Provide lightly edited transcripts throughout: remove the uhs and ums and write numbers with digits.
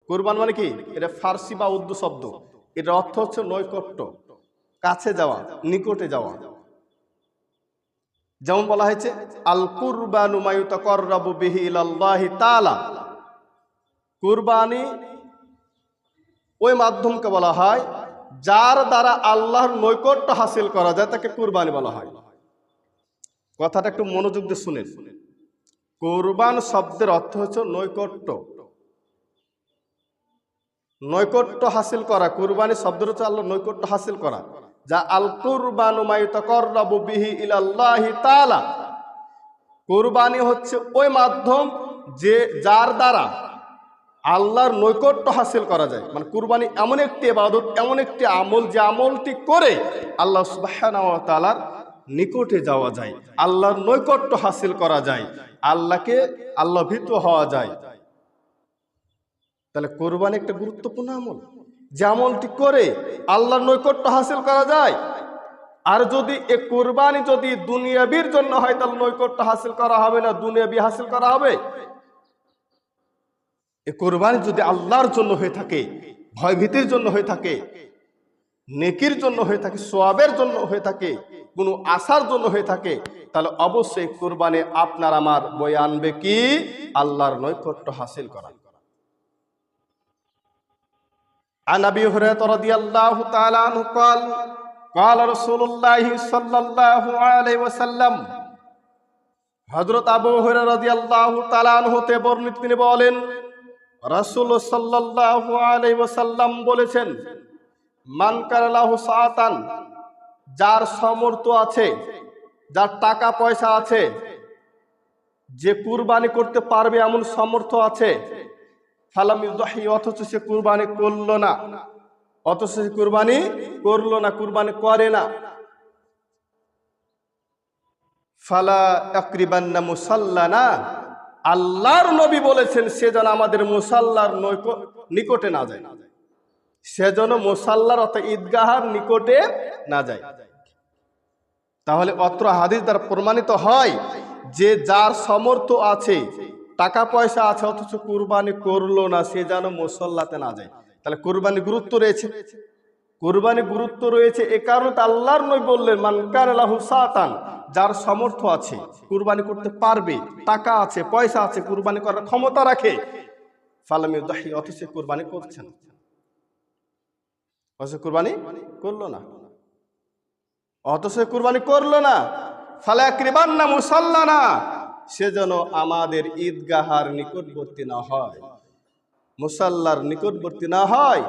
কুরবান মানে কি? এটা ফার্সি বা উর্দু শব্দ। এটার অর্থ হচ্ছে নৈকট্য, কাছে যাওয়া, নিকটে যাওয়া। যেমন বলা হয়েছে আল কুরবানু মা ইউতাকাররাবু বিহি ইলাল্লাহি তাআলা। কুরবানি ওই মাধ্যমকে বলা হয় যার দ্বারা আল্লাহর নৈকট্য হাসিল করা যায়, তাকে কুরবানি বলা হয়। কথাটা একটু মনোযোগ দিয়ে শুনেন। কুরবান শব্দের অর্থ হচ্ছে নৈকট্য, নৈকট্য হাসিল করা। কুরবানি শব্দের হচ্ছে আল্লাহর নৈকট্য হাসিল করা, যা আল কুরবানু মা ইউতাকাররাবু বিহি ইলাল্লাহি তাআলা। কুরবানি হচ্ছে ওই মাধ্যম যে যার দ্বারা আল্লাহর নৈকট্য হাসিল করা যায়। মানে কুরবানি এমন একটি ইবাদত, এমন একটি আমল, যে আমলটি করে আল্লাহ সুবহানাহু ওয়া তাআলার নিকটে যাওয়া যায়, আল্লাহর নৈকট্য হাসিল করা যায়, আল্লাহকে আল্লাহ ভীত হওয়া যায়। তাহলে কুরবানি একটা গুরুত্বপূর্ণ আমল, যে আমলটি করে আল্লাহর নৈকট্য হাসিল করা যায়। আর যদি এ কুরবানি যদি দুনিয়াবির জন্য হয়, তাহলে নৈকট্য হাসিল করা হবে না, দুনিয়াবি হাসিল করা হবে। এ কুরবানি যদি আল্লাহর জন্য হয়ে থাকে, ভয়ভীতির জন্য হয়ে থাকে, নেকির জন্য হয়ে থাকে, সওয়াবের জন্য হয়ে থাকে, কোনো আশার জন্য হয়ে থাকে, তাহলে অবশ্যই কুরবানি আপনার আমার বয়ে আনবে কি? আল্লাহর নৈকট্য হাসিল করা। عن أبي هريرة رضي الله تعالى عنه قال قال رسول الله صلى الله عليه وسلم। হযরত আবু হুরায়রা রাদিয়াল্লাহু তাআলা আনহু হতে বর্ণিত, তিনি বলেন রাসূল সাল্লাল্লাহু আলাইহি ওয়াসাল্লাম বলেছেন, মান কানা লাহু সাআতান, যার সামর্থ্য আছে, যার টাকা পয়সা আছে, যে কুরবানি করতে পারবে এমন সামর্থ্য আছে, ফালাম ইউযাহি, অথচ সে কুরবানি করলো না, অথচ সে কুরবানি করলো না, কুরবানি করে না, ফালা ইয়াকরিবান্না মুসাল্লানা, আল্লাহর নবী বলেছেন সে যেন আমাদের মুসাল্লার নিকটে না যায়, সে যেন মুসাল্লার অর্থাৎ ঈদগাহার নিকটে না যায়। তাহলে অত্র হাদিস দ্বারা প্রমাণিত হয় যে যার সামর্থ্য আছে, টাকা পয়সা আছে, অথচ কুরবানি করলো না, সে যেন মুসাল্লাতে না যায়। তাহলে কুরবানি গুরুত্ব রয়েছে, কুরবানি গুরুত্ব রয়েছে। এ কারণে আল্লাহর নবী বললেন মান কানা লাহু সাআতান, যার সামর্থ্য আছে, কুরবানি করতে পারবে, টাকা আছে, পয়সা আছে, কুরবানি করার ক্ষমতা রাখে, ফালাম ইউযাহি, অথচ কুরবানি করছেন, অথচ কুরবানি করলো না, অথচ কুরবানি করলো না, ফালা ইয়াকরিবান্না মুসাল্লানা, সে যেন আমাদের ঈদগাহার নিকটবর্তী না হয়, মুসাল্লার নিকটবর্তী না হয়।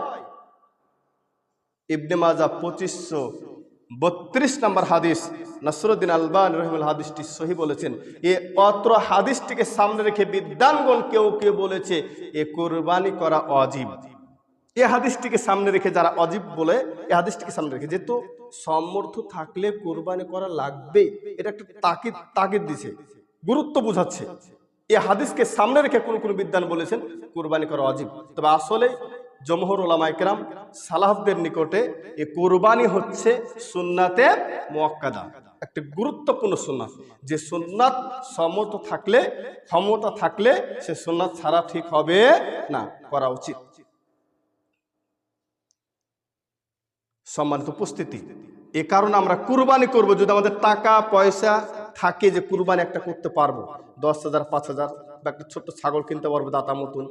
ইবনে মাজাহ 2532 নম্বর হাদিস, নাসরুদ্দিন আলবানী রাহিমাহুল্লাহ হাদিসটি সহিহ বলেছেন। এই অত্র হাদিসটিকে সামনে রেখে বিদ্বানগণ কেউ কেউ বলেছে এ কুরবানি করা ওয়াজিব। এই হাদিসটিকে সামনে রেখে যারা ওয়াজিব বলে, এই হাদিসটিকে সামনে রেখে, যেহেতু সামর্থ্য থাকলে কুরবানি করা লাগবে, এটা একটা তাকিদ দিছে, গুরুত্ব বোঝাচ্ছে। এই হাদিসকে সামনে রেখে কোন কোন বিদ্বান বলেছেন কুরবানি করা ওয়াজিব। তবে আসলে জমহুর উলামায়ে কেরাম সালাফদের নিকটে এই কুরবানি হচ্ছে সুন্নাতে মুআক্কাদা, একটা গুরুত্বপূর্ণ সুন্নাত, যে সুন্নাত সামর্থ্য থাকলে, ক্ষমতা থাকলে সে সুন্নাত ছাড়া ঠিক হবে না, করা উচিত। সম্মানিত উপস্থিতি, এ কারণে আমরা কুরবানি করব যদি আমাদের টাকা পয়সা থাকে, যে কুরবানি একটা করতে পারবো, 10,000 5,000, বা একটা ছোট্ট ছাগল কিনতে পারবো দাতা মতন,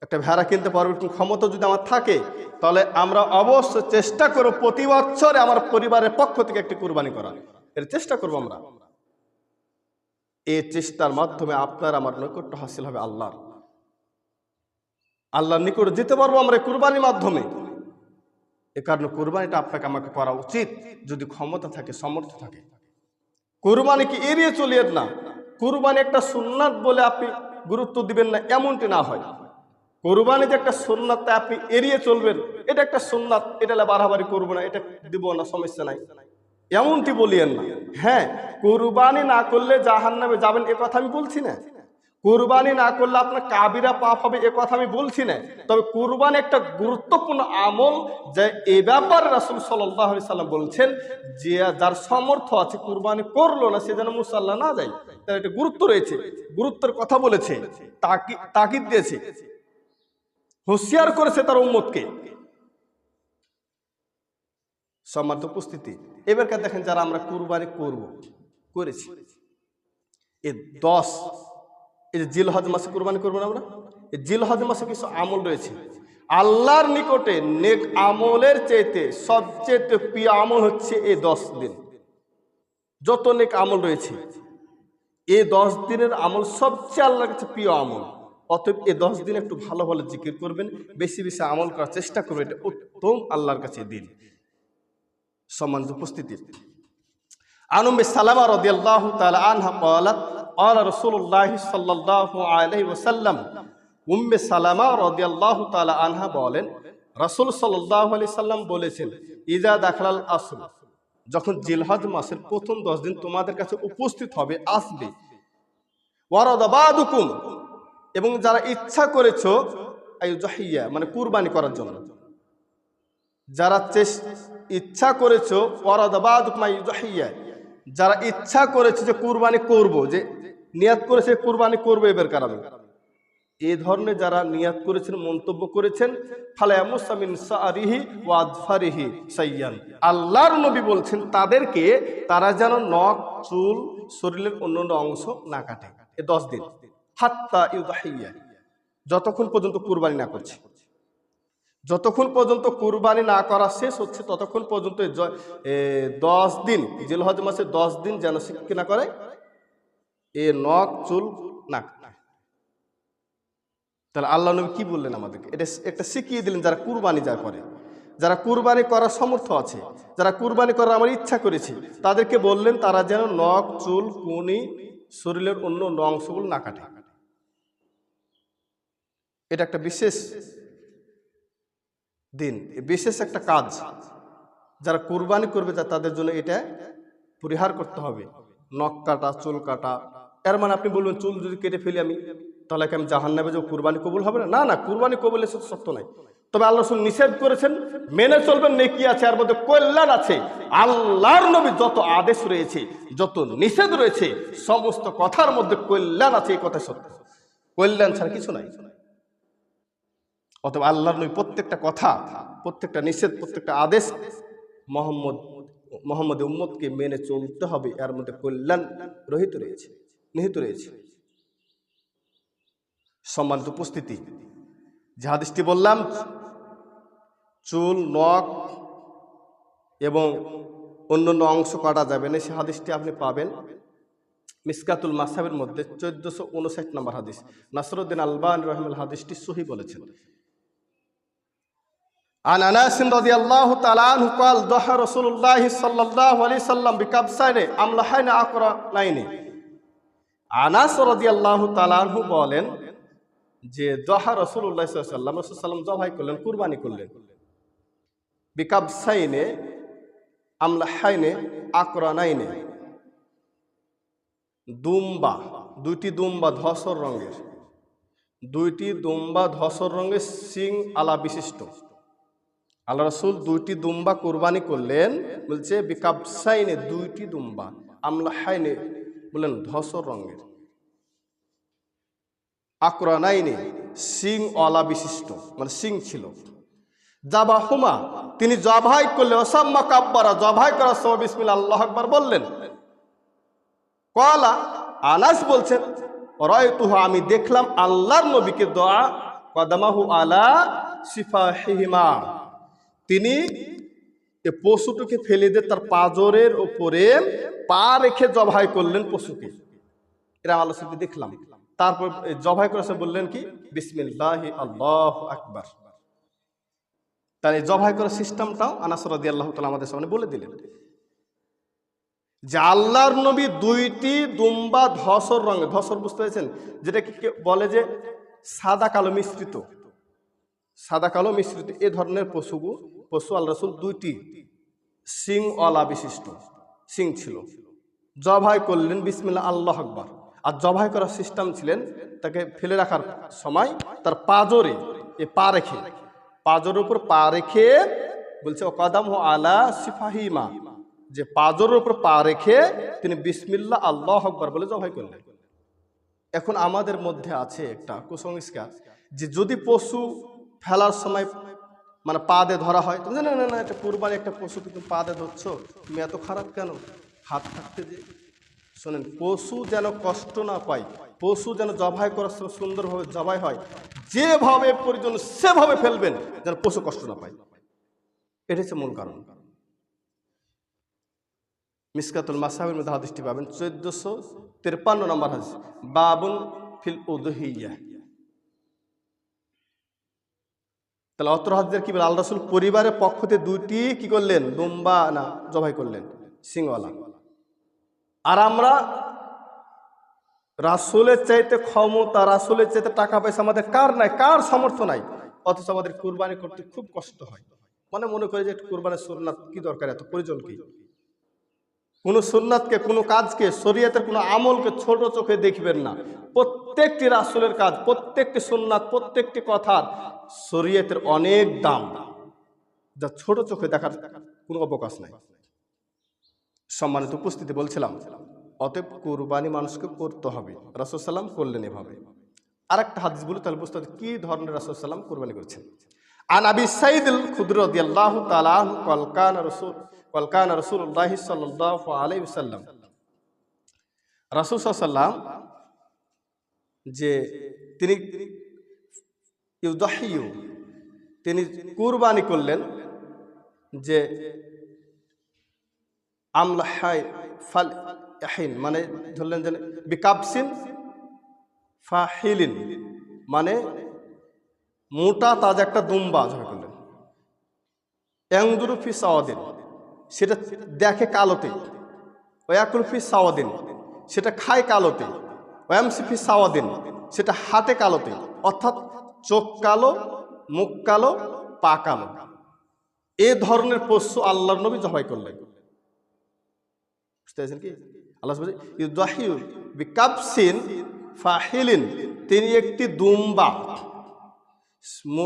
একটা ভেড়া কিনতে পারবো, ক্ষমতা যদি আমার থাকে, তাহলে আমরা অবশ্যই চেষ্টা করব প্রতি বছরে আমার পরিবারের পক্ষ থেকে একটি কুরবানি করা, এর চেষ্টা করব আমরা। এই চেষ্টার মাধ্যমে আপনার আমার নৈকট্য হাসিল হবে আল্লাহর, আল্লাহর নিকটে যেতে পারবো আমরা কুরবানির মাধ্যমে। এ কারণে কুরবানিটা আপনাকে আমাকে করা উচিত যদি ক্ষমতা থাকে, সামর্থ্য থাকে। কুরবানিকে এড়িয়ে চলিয়েন না। কুরবানি একটা সুন্নাত বলে আপনি গুরুত্ব দিবেন না, এমনটি না হয়। কুরবানি যে একটা সুন্নাত, তা আপনি এড়িয়ে চলবেন, এটা একটা সুন্নাত, এটা বাড়াবাড়ি করবো না, এটা দিব না, সমস্যা নাই, এমনটি বলিয়েন না। হ্যাঁ, কুরবানি না করলে জাহান্নামে যাবেন, এ কথা আমি বলছি না। কুরবানি না করলে আপনার কাবিরা পাপ হবে, এ কথা আমি বলছি না। তবে কুরবানি একটা গুরুত্বপূর্ণ আমল, যে এ ব্যাপারে রাসূল সাল্লাল্লাহু আলাইহি সাল্লাম বলছেন যে যার সামর্থ্য আছে কুরবানি করলো না, সে যেন মুসাল্লা না যায়। তার একটা গুরুত্ব রয়েছে, গুরুত্বের কথা বলেছে, তাকিদ দিয়েছে। হুঁশিয়ার করেছে তার উম্মতকে। সম্মানিত উপস্থিতি, এবারকার দেখেন যারা আমরা কুরবানি করেছি, এই 10 এই যে জিলহজ মাসে কুরবানি করবো না আমরা, এই জিলহজ মাসে কিছু আমল রয়েছে আল্লাহর নিকটে নেক আমলের চাইতে সবচেয়ে প্রিয় আমল হচ্ছে এই 10 দিন। যত নেক আমল রয়েছে এই 10 দিনের আমল সবচেয়ে আল্লাহর কাছে প্রিয় আমল। অতএব এই 10 দিন একটু ভালো ভালো জিকির করবেন, বেশি বেশি আমল করার চেষ্টা করবেন, এটা উত্তম আল্লাহর কাছে দিন। সম্মানিত উপস্থিতি, আন উম্মে সালামা রাদিয়াল্লাহু তাআলা আনহা ক্বালাত ক্বালা রাসূলুল্লাহ সাল্লাল্লাহু আলাইহি ওয়াসাল্লাম, উম্মে সালামা রাদিয়াল্লাহু তাআলা আনহা বলেন, রাসূল সাল্লাল্লাহু আলাইহি সাল্লাম বলেছেন, ইজা দাখালাল আসর, যখন জিলহজ মাসের প্রথম 10 দিন তোমাদের কাছে উপস্থিত হবে, আসবে, ওয়ারাদা বাদুকুম, এবং যারা ইচ্ছা করেছো আইয়ুজাহিয়া মানে কুরবানি করার জন্য, যারা ইচ্ছা করেছো, ওয়ারাদা বাদুকুম আইয়ুজাহিয়া, যারা ইচ্ছা করেছে যে কুরবানি করব, যে নিয়াত করেছে কুরবানি করবে এবার কারণে, এই ধরনের যারা নিয়াত করেছেন, মন্তব্য করেছেন, ফালায়ামুসা মিন সাআরিহি ওয়া আযফারিহি সাইয়ান, আল্লাহর নবী বলছেন তাদেরকে তারা যেন নখ, চুল, শরীরের অন্যান্য অংশ না কাটে এই 10 দিন, হাত্তা ইউদাহিয়া, যতক্ষণ পর্যন্ত কুরবানি না করছে, যতক্ষণ পর্যন্ত কুরবানি না করা শেষ হচ্ছে ততক্ষণ পর্যন্ত 10 দিন জিলহজ মাসে 10 দিন যেন কি না করে, এ নখ চুল না কাটে। তাহলে আল্লাহ নবী কি বললেন আমাদেরকে? এটা একটা শিখিয়ে দিলেন যারা কুরবানি যা করে, যারা কুরবানি করার সামর্থ্য আছে, যারা কুরবানি করার আমার ইচ্ছা করেছি, তাদেরকে বললেন তারা যেন নখ, চুল, কুনি, শরীরের অন্য অংশগুলো না কাটে। এটা একটা বিশেষ দিন, বিশেষ একটা কাজ, যারা কুরবানি করবে তাদের জন্য এটা পরিহার করতে হবে। নখ কাটা, চুল কাটা, এর মানে আপনি বলবেন চুল যদি কেটে ফেলি আমি, তাহলে কি আমি জাহান্নামে যাব, কুরবানি কবুল হবে না? না না, কুরবানি কবুলের সত্য নাই। তবে আল্লাহ রাসূল নিষেধ করেছেন, মেনে চলবেন, নেকি আছে, এর মধ্যে কল্যাণ আছে। আল্লাহর নবী যত আদেশ রয়েছে, যত নিষেধ রয়েছে, সমস্ত কথার মধ্যে কল্যাণ আছে, এই কথা সত্য, কল্যাণ ছাড়া কিছু নাই। অতএব আল্লাহর নবী প্রত্যেকটা কথা, প্রত্যেকটা নিষেধ, প্রত্যেকটা আদেশ মোহাম্মদ উম্মতকে মেনে চলতে হবে, এর মধ্যে কল্যাণ রহিত রয়েছে, নিহিত রয়েছে। সম্মানিত উপস্থিতি, যে হাদিসটি বললাম চুল, নখ এবং অন্যান্য অংশ কাটা যাবে না, সে হাদিসটি আপনি পাবেন মিসকাতুল মাসাবের মধ্যে 1459 নম্বর হাদিস। নাসরুদ্দিন আলবানী রাহিমাহুল্লাহ হাদিসটি সহিহ বলেছেন। আন আনাস রাদিয়াল্লাহু তাআলা আনহু قال ضحى رسول الله صلى الله عليه وسلم بكبسين املحين اقرنين। আনাস রাদিয়াল্লাহু তাআলা আনহু বলেন যে দহা রাসূলুল্লাহ সাল্লাল্লাহু আলাইহি ওয়াসাল্লাম, রাসূল সাল্লাম জবাই করলেন, কুরবানি করলেন, বিকাবসাইনে আমলাহাইনে আকরানাইনে, দুম্বা, দুইটি দুম্বা ধূসর রঙের, দুইটি দুম্বা ধূসর রঙের সিং আলা বিশিষ্ট। আল্লাহ রাসূল দুইটি দুম্বা কুরবানি করলেন, বলছে বিকাবসাইনে দুইটি দুম্বা, আমলাহাইনে বলেন ধূসর রঙের, আকরানাইনে সিং অলা বিশিষ্ট, মানে সিং ছিল। জাবাহুমা, তিনি জবাই করলেন, ওসাম্মা কাব্বারা, জবাই করার সময় বিসমিল্লাহ আল্লাহু আকবার বললেন। ক্বালা, আনাস বলছেন, রায়তুহু, আমি দেখলাম আল্লাহর নবীকে দোয়া কদমাহু আলা সিফাহিহিমা, তিনি এই পশুটিকে ফেলে দিয়ে তার পাজরের উপরে পা রেখে জবাই করলেন পশুকে। এরা আল্লাহ সাথে দেখলাম। তারপর জবাই করেছে বললেন কি বিসমিল্লাহি আল্লাহু আকবার। তার এই জবাই করার সিস্টেমটাও আনাস রাদিয়াল্লাহু তাআলা আমাদের সামনে বলে দিলেন যে আল্লাহর নবী দুইটি দুম্বা ধূসর রঙের, ধূসর বুঝতে পেরেছেন, যেটাকে বলে যে সাদা কালো মিশ্রিত, সাদা কালো মিশ্রিত, এ ধরনের পশু আল্লাহ রাসূল দুইটি সিং ওয়ালা বিশিষ্ট, সিং ছিল, জবাই করলেন বিসমিল্লাহ আল্লাহু আকবার। আর জবাই করার সিস্টেম ছিলেন তাকে ফেলে রাখার সময় তার পাজরে পা রেখে, পাজরের উপর পা রেখে বলছে ওকাদামহু আলা সিফাহিমা, যে পাজরের উপর পা রেখে তিনি বিসমিল্লাহ আল্লাহু আকবার বলে জবাই করলেন। এখন আমাদের মধ্যে আছে একটা কুসংস্কার যে যদি পশু ফেলার সময় মানে পা দিয়ে ধরা হয়, তুমি না না না একটা কুরবানি একটা পশু কিন্তু পা দিয়ে ধরছো, তুমি এত খারাপ কেন? হাত থাকতে যে শোনেন, পশু যেন কষ্ট না পায়, পশু যেন জবাই করার সময় সুন্দরভাবে জবাই হয়, যেভাবে প্রয়োজন সেভাবে ফেলবেন যেন পশু কষ্ট না পায়। এটা হচ্ছে মূল কারণ। মিসকাতুল মাসাবির মধ্যে হাদিসটি পাবেন 1453 নম্বর হাদিস, বাবুন ফিল উদহিয়া। তাহলে অত্র হাদিসের কি বলে, আল্লাহ রাসূল পরিবারের পক্ষ থেকে দুইটি কি করলেন, দুম্বা না জবাই করলেন, সিংওয়ালা। আর আমরা রাসূলের চাইতে ক্ষমতা, রাসূলের চাইতে টাকা পয়সা আমাদের কার নাই, কার সামর্থ্য নাই, অথচ আমাদের কুরবানি করতে খুব কষ্ট হয়। মানে মনে করে যে কুরবানির সুন্নাত কি দরকার, এত প্রয়োজন কি? কোনো সুন্নাতকে, কোনো কাজকে, শরীয়তের কোনো আমলকে ছোট চোখে দেখবেন না। প্রত্যেকটি রাসূলের কাজ, প্রত্যেকটি সুন্নাত, প্রত্যেকটি কথার শরীয়তের অনেক দাম, যা ছোট চোখে দেখার কোনো অবকাশ নাই। সম্মানিত উপস্থিতি, বলছিলাম অতএব কুরবানি মানুষকে করতে হবে, রাসূল সাল্লাম করলেন এভাবে। আরেকটা হাদিস বলি, তাহলে বুঝতে হবে কি ধরনের রাসূল সাল্লাম কুরবানি করেছেন। আন আবি সাঈদ আল খুদরি রাদিয়াল্লাহু তাআলা আনহু ক্বাল কানা রাসূলুল্লাহ সাল্লাল্লাহু আলাইহি ওয়াসাল্লাম, রাসূল সাল্লাল্লাহু যে তিনি ইউদাহিয়ু, তিনি কুরবানি করলেন যে আমলাহাই ফাল ইয়াহিন, মানে ধরলেন যে বিকাবসিন ফাহিলিন, মানে মোটা তাজা একটা দুম্বা জবাই করলেন। ইয়ানজুরু ফি সাওয়াদিন, সেটা দেখে কালোতে, ওয়াকুল ফি সাওয়াদিন, সেটা খায় কালোতে, ওয়ামসি ফি সাওয়াদিন, সেটা হাতে কালোতে, অর্থাৎ চোখ কালো, মুখ কালো, পা কালো। এ ধরনের পশু আল্লাহর নবী জবাই করলেন। বুঝতে পেরেছেন কি? আল্লাহ বলছে ইউদাহিউ বিকাবসিন ফাহিলিন, তিনি একটি দুম্বা